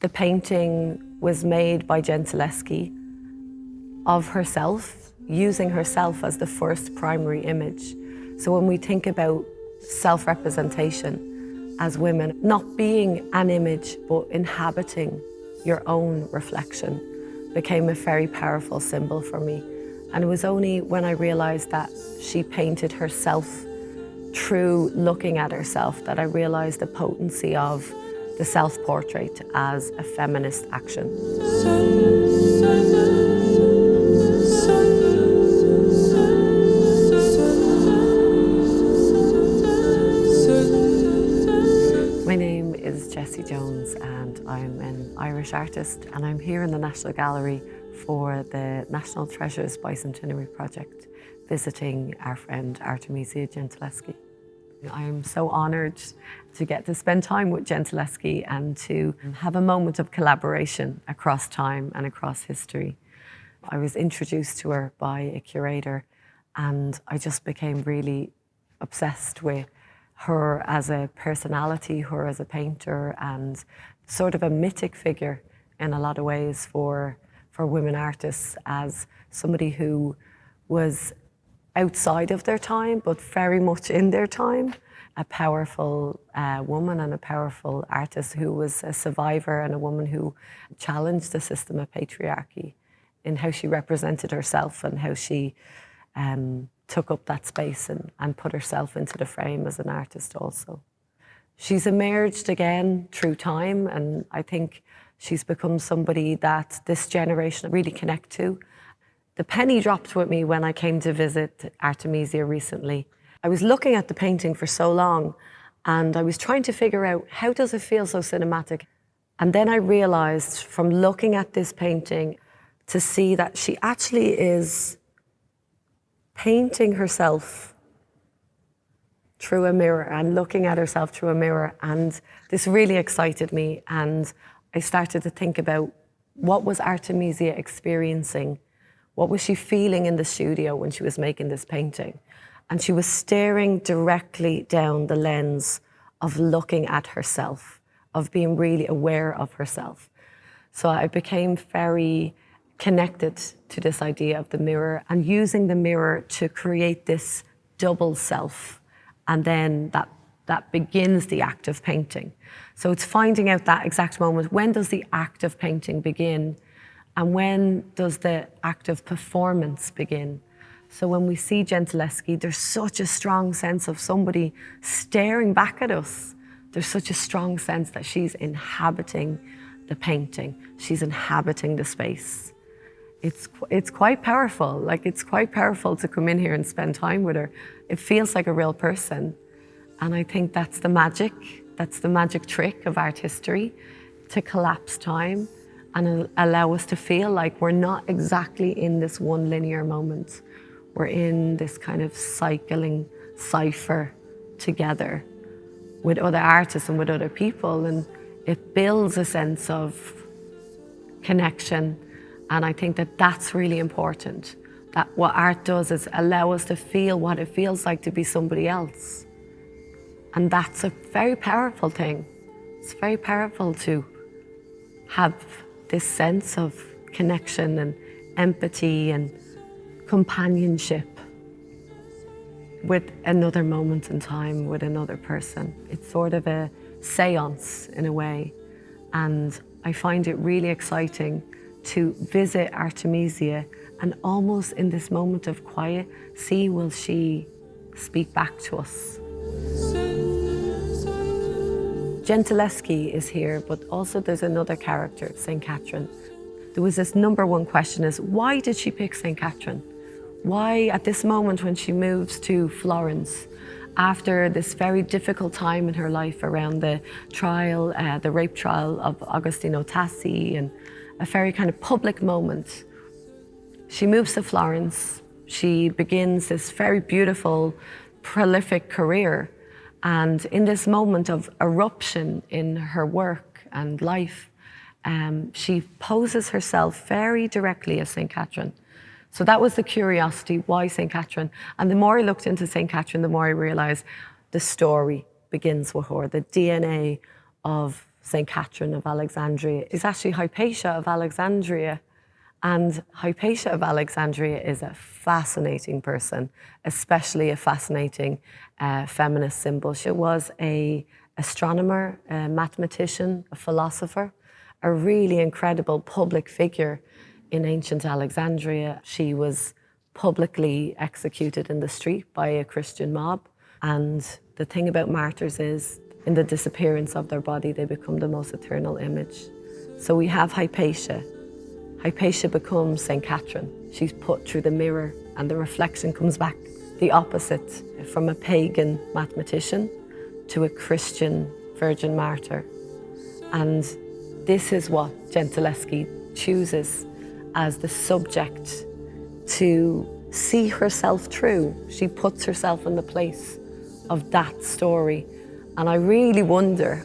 The painting was made by Gentileschi of herself, using herself as the first primary image. So when we think about self-representation as women, not being an image, but inhabiting your own reflection became a very powerful symbol for me. And it was only when I realized that she painted herself through looking at herself that I realized the potency of the self-portrait as a feminist action. My name is Jessie Jones and I'm an Irish artist, and I'm here in the National Gallery for the National Treasures Bicentenary Project, visiting our friend Artemisia Gentileschi. I'm so honoured to get to spend time with Gentileschi and to have a moment of collaboration across time and across history. I was introduced to her by a curator and I just became really obsessed with her as a personality, her as a painter, and sort of a mythic figure in a lot of ways for women artists, as somebody who was outside of their time, but very much in their time. A powerful woman and a powerful artist who was a survivor, and a woman who challenged the system of patriarchy in how she represented herself and how she took up that space and put herself into the frame as an artist also. She's emerged again through time, and I think she's become somebody that this generation really connect to. The penny dropped with me when I came to visit Artemisia recently. I was looking at the painting for so long and I was trying to figure out, how does it feel so cinematic? And then I realized from looking at this painting to see that she actually is painting herself through a mirror and looking at herself through a mirror. And this really excited me. And I started to think about, what was Artemisia experiencing? What was she feeling in the studio when she was making this painting? And she was staring directly down the lens of looking at herself, of being really aware of herself. So I became very connected to this idea of the mirror and using the mirror to create this double self. And then that begins the act of painting. So it's finding out that exact moment. When does the act of painting begin? And when does the act of performance begin? So when we see Gentileschi, there's such a strong sense of somebody staring back at us. There's such a strong sense that she's inhabiting the painting. She's inhabiting the space. It's quite powerful. Like, it's quite powerful to come in here and spend time with her. It feels like a real person. And I think that's the magic trick of art history, to collapse time and allow us to feel like we're not exactly in this one linear moment. We're in this kind of cycling cipher together with other artists and with other people, and it builds a sense of connection. And I think that that's really important, that what art does is allow us to feel what it feels like to be somebody else. And that's a very powerful thing. It's very powerful to have this sense of connection and empathy and companionship with another moment in time, with another person. It's sort of a seance in a way. And I find it really exciting to visit Artemisia and almost in this moment of quiet, see, will she speak back to us? Gentileschi is here, but also there's another character, Saint Catherine. There was this number one question is, why did she pick Saint Catherine? Why at this moment when she moves to Florence, after this very difficult time in her life around the trial, the rape trial of Agostino Tassi, and a very kind of public moment. She moves to Florence, she begins this very beautiful, prolific career. And in this moment of eruption in her work and life, she poses herself very directly as Saint Catherine. So that was the curiosity, why Saint Catherine? And the more I looked into Saint Catherine, the more I realized the story begins with her, the DNA of Saint Catherine of Alexandria is actually Hypatia of Alexandria. And Hypatia of Alexandria is a fascinating person, especially a fascinating feminist symbol. She was an astronomer, a mathematician, a philosopher, a really incredible public figure in ancient Alexandria. She was publicly executed in the street by a Christian mob. And the thing about martyrs is, in the disappearance of their body, they become the most eternal image. So we have Hypatia. Hypatia becomes Saint Catherine. She's put through the mirror and the reflection comes back the opposite, from a pagan mathematician to a Christian virgin martyr. And this is what Gentileschi chooses as the subject to see herself through. She puts herself in the place of that story. And I really wonder,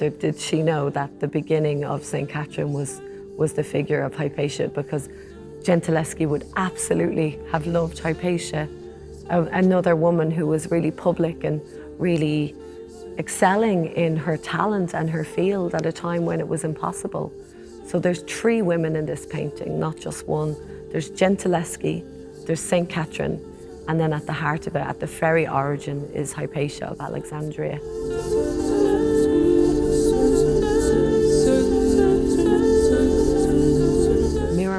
did she know that the beginning of Saint Catherine was the figure of Hypatia? Because Gentileschi would absolutely have loved Hypatia, another woman who was really public and really excelling in her talent and her field at a time when it was impossible. So there's 3 women in this painting, not just one. There's Gentileschi, there's Saint Catherine, and then at the heart of it, at the very origin, is Hypatia of Alexandria.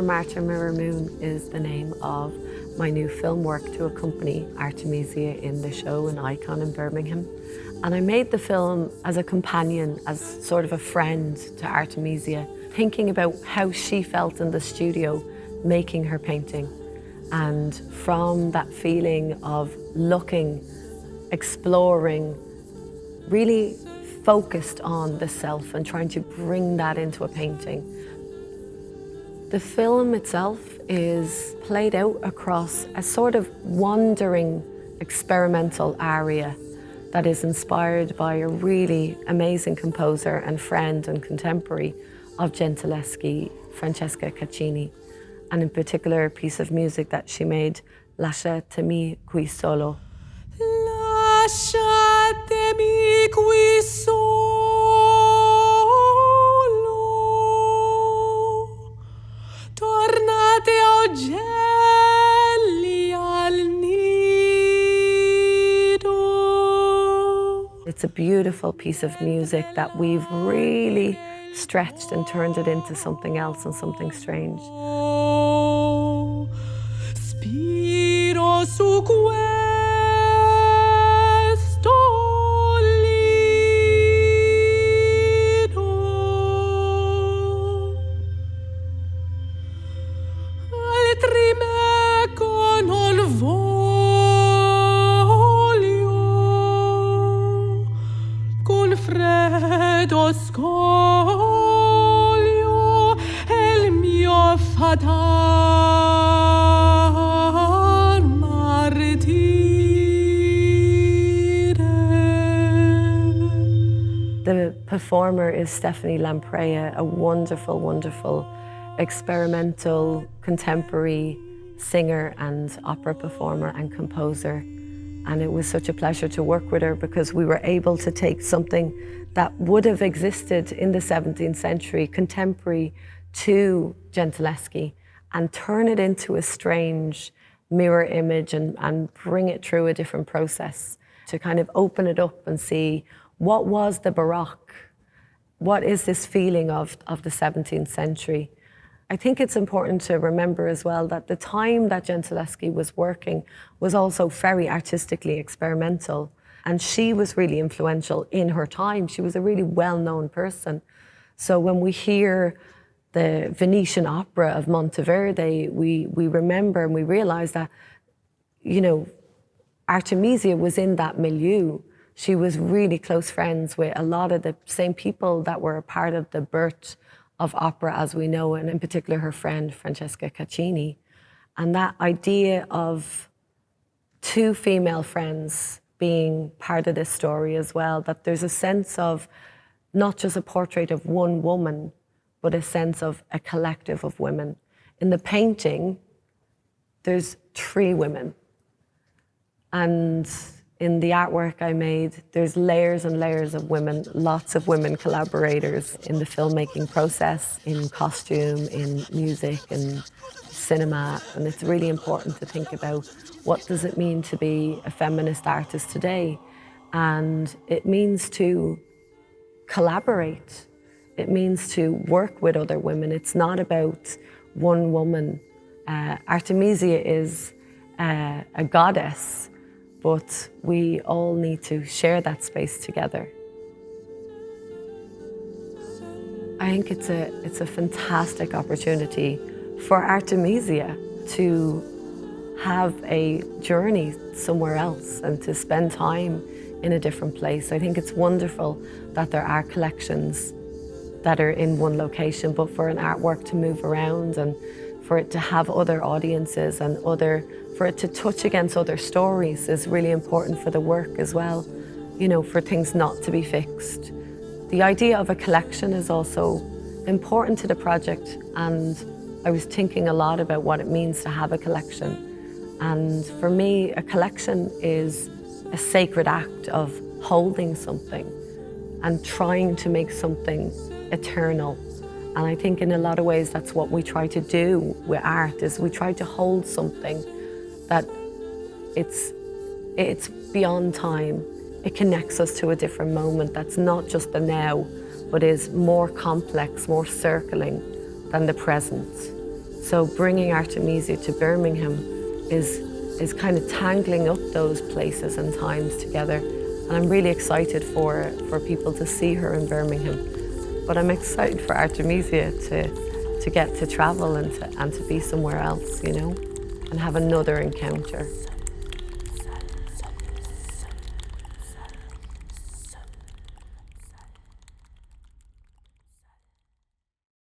Martyr Mirror Moon is the name of my new film work to accompany Artemisia in the show in Ikon in Birmingham. And I made the film as a companion, as sort of a friend to Artemisia, thinking about how she felt in the studio making her painting. And from that feeling of looking, exploring, really focused on the self and trying to bring that into a painting. The film itself is played out across a sort of wandering experimental aria that is inspired by a really amazing composer and friend and contemporary of Gentileschi, Francesca Caccini, and in particular a piece of music that she made, Lasciatemi qui solo. Lasciatemi qui solo. Tornate ugelli al nido. It's a beautiful piece of music that we've really stretched and turned it into something else and something strange. Spiro su questo scoglio e il mio fatar martire. The performer is Stephanie Lampreia, a wonderful, wonderful experimental contemporary singer and opera performer and composer. And it was such a pleasure to work with her because we were able to take something that would have existed in the 17th century, contemporary to Gentileschi, and turn it into a strange mirror image and bring it through a different process to kind of open it up and see what was the Baroque, what is this feeling of the 17th century. I think it's important to remember as well that the time that Gentileschi was working was also very artistically experimental, and she was really influential in her time. She was a really well-known person. So when we hear the Venetian opera of Monteverde, we remember and we realize that, you know, Artemisia was in that milieu. She was really close friends with a lot of the same people that were a part of the birth of opera as we know, and in particular her friend Francesca Caccini. And that idea of 2 female friends being part of this story as well, that there's a sense of not just a portrait of one woman, but a sense of a collective of women. In the painting, there's 3 women. And In the artwork I made, there's layers and layers of women, lots of women collaborators in the filmmaking process, in costume, in music, and cinema. And it's really important to think about what does it mean to be a feminist artist today? And it means to collaborate. It means to work with other women. It's not about one woman. Artemisia is a goddess, but we all need to share that space together. I think it's a fantastic opportunity for Artemisia to have a journey somewhere else and to spend time in a different place. I think it's wonderful that there are collections that are in one location, but for an artwork to move around and for it to have other audiences and for it to touch against other stories is really important for the work as well, you know, for things not to be fixed. The idea of a collection is also important to the project, and I was thinking a lot about what it means to have a collection. And for me, a collection is a sacred act of holding something and trying to make something eternal. And I think in a lot of ways that's what we try to do with art, is we try to hold something that it's beyond time. It connects us to a different moment that's not just the now, but is more complex, more circling than the present. So bringing Artemisia to Birmingham is kind of tangling up those places and times together. And I'm really excited for people to see her in Birmingham. But I'm excited for Artemisia to get to travel and to be somewhere else, you know, and have another encounter.